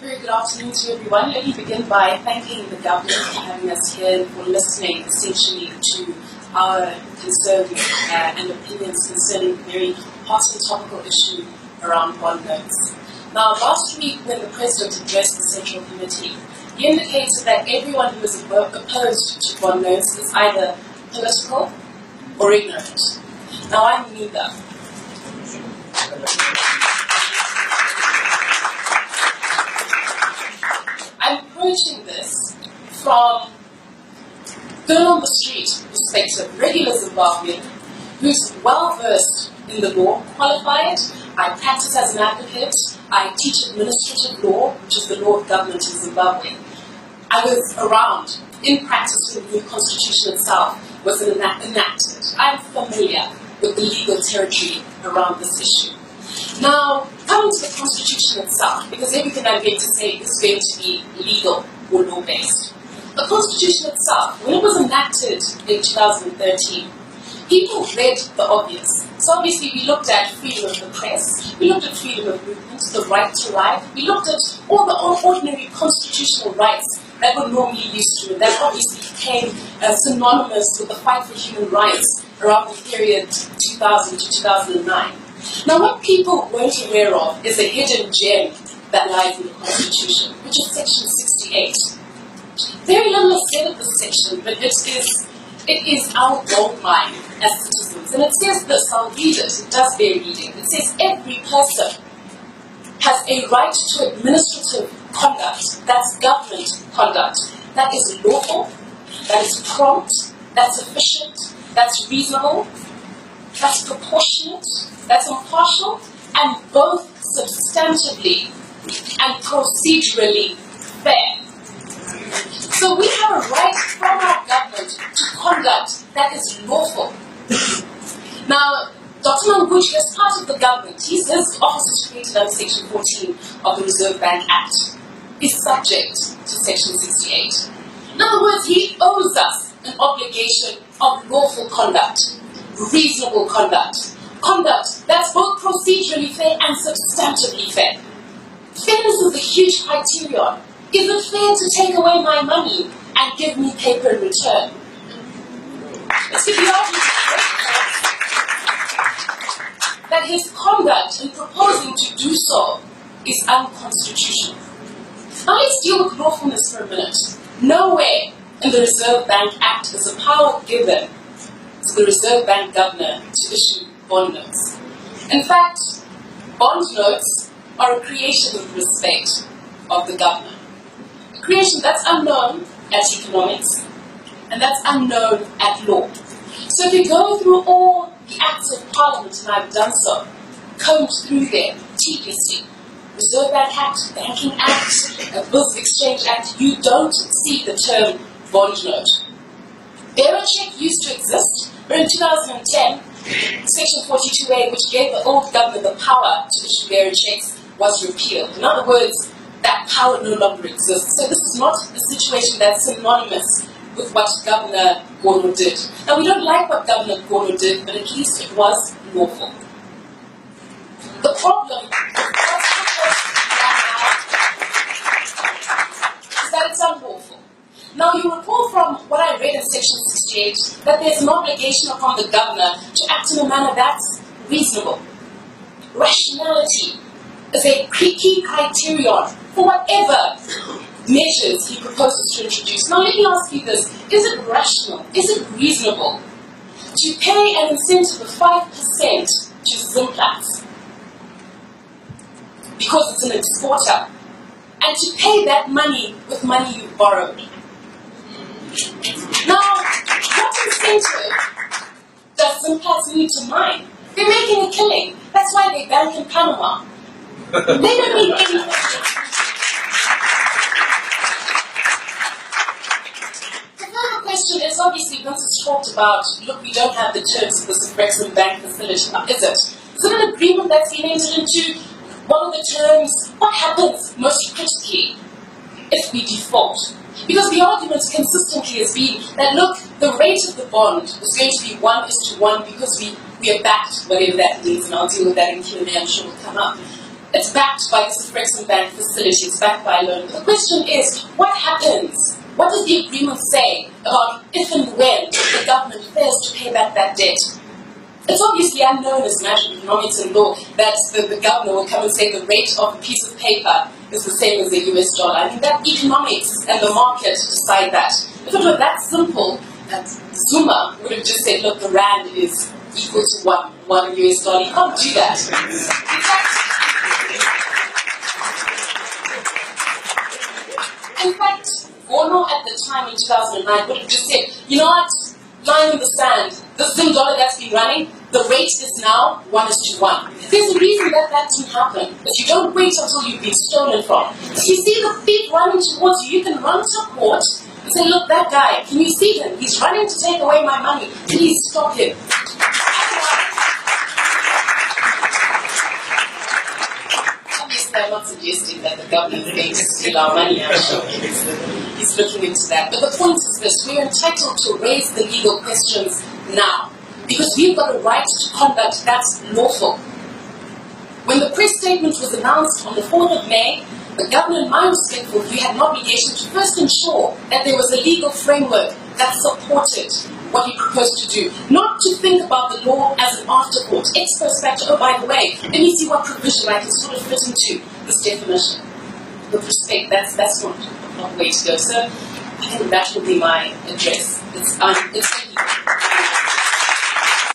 Very good afternoon to everyone. Let me begin by thanking the government for having us here and for listening essentially to our concerns and opinions concerning the very hot and topical issue around bond notes. Now, last week when the President addressed the Central Committee, he indicated that everyone who is opposed to bond notes is either political or ignorant. Now, I'm neither. I'm approaching this from girl on the street perspective, regular Zimbabwean, who's well versed in the law, qualified. I practice as an advocate. I teach administrative law, which is the law of government in Zimbabwe. I was around in practice when the new constitution itself was enacted. I'm familiar with the legal territory around this issue. Now, coming to the Constitution itself, because everything I'm going to say is going to be legal or law-based. The Constitution itself, when it was enacted in 2013, people read the obvious. So obviously we looked at freedom of the press, we looked at freedom of movement, the right to life, we looked at all the ordinary constitutional rights that were normally used to, and that obviously became synonymous with the fight for human rights around the period 2000 to 2009. Now, what people weren't aware of is a hidden gem that lies in the Constitution, which is Section 68. Very little is said of this section, but it is our goldmine as citizens. And it says this, I'll read it, it does bear reading. It says, every person has a right to administrative conduct, that's government conduct, that is lawful, that is prompt, that's efficient, that's reasonable, that's proportionate, that's impartial, and both substantively and procedurally fair. So we have a right from our government to conduct that is lawful. Now, Dr. Manguchi, as part of the government, his office is created under Section 14 of the Reserve Bank Act, is subject to Section 68. In other words, he owes us an obligation of lawful conduct, reasonable conduct, conduct that's both procedurally fair and substantively fair. Fairness is a huge criterion. Is it fair to take away my money and give me paper in return? Let's give the argument that his conduct in proposing to do so is unconstitutional. Now let's deal with lawfulness for a minute. Nowhere in the Reserve Bank Act is a power given to the Reserve Bank governor to issue bond notes. In fact, bond notes are a creation of respect of the governor. A creation that's unknown at economics and that's unknown at law. So if you go through all the acts of Parliament, and I've done so, combed through them tediously, Reserve Bank Act, Banking Act, Bills of Exchange Act, you don't see the term bond note. Bearer check used to exist, but in 2010, Section 42A, which gave the old government the power to issue bearer checks, was repealed. In other words, that power no longer exists. So this is not a situation that's synonymous with what Governor Gono did. Now, we don't like what Governor Gono did, but at least it was lawful. The problem is that it's unlawful. Now, you recall from what I read in Section 68 that there's an obligation upon the governor to act in a manner that's reasonable. Rationality is a key criterion for whatever measures he proposes to introduce. Now, let me ask you this. Is it rational, is it reasonable to pay an incentive of 5% to Zimplatz because it's an exporter, and to pay that money with money you borrowed? Now, what incentive does Zimplatz need to mine? They're making a killing. That's why they bank in Panama. They don't need anything. The final question is, obviously, once it's talked about, look, we don't have the terms of this Brexit Bank facility. Now, is it? Is it an agreement that's been entered into? One of the terms, what happens most critically if we default? Because the argument consistently has been that, look, the rate of the bond is going to be 1:1 because we are backed, whatever that means, and I'll deal with that in Q&A, I'm sure will come up. It's backed by this Afrexim Bank facility, it's backed by a loan. The question is, what happens? What does the agreement say about if and when the government fails to pay back that debt? It's obviously unknown as a matter of economics and law that the governor will come and say the rate of a piece of paper is the same as the US dollar. I mean, that economics and the market decide that. If it were that simple, Zuma would have just said, look, the rand is equal to one US dollar. You can't do that. In fact, Bono at the time in 2009 would have just said, you know what, lying in the sand, the Zim dollar that's been running, the rate is now 1:1. There's a reason that didn't happen. If you don't wait until you've been stolen from. If you see the thief running towards you, you can run to court and say, look, that guy, can you see him? He's running to take away my money. Please stop him. Obviously, I'm not suggesting that the government is going to steal our money. I'm sure he's looking into that. But the point is this, we're entitled to raise the legal questions now. Because we've got a right to conduct that's lawful. When the press statement was announced on the 4th of May, the governor, in my respectful view, had an obligation to first ensure that there was a legal framework that supported what he proposed to do. Not to think about the law as an afterthought. Ex post facto, oh, by the way, let me see what provision I can sort of fit into this definition. With respect, that's not the way to go. So I think that will be my address. It's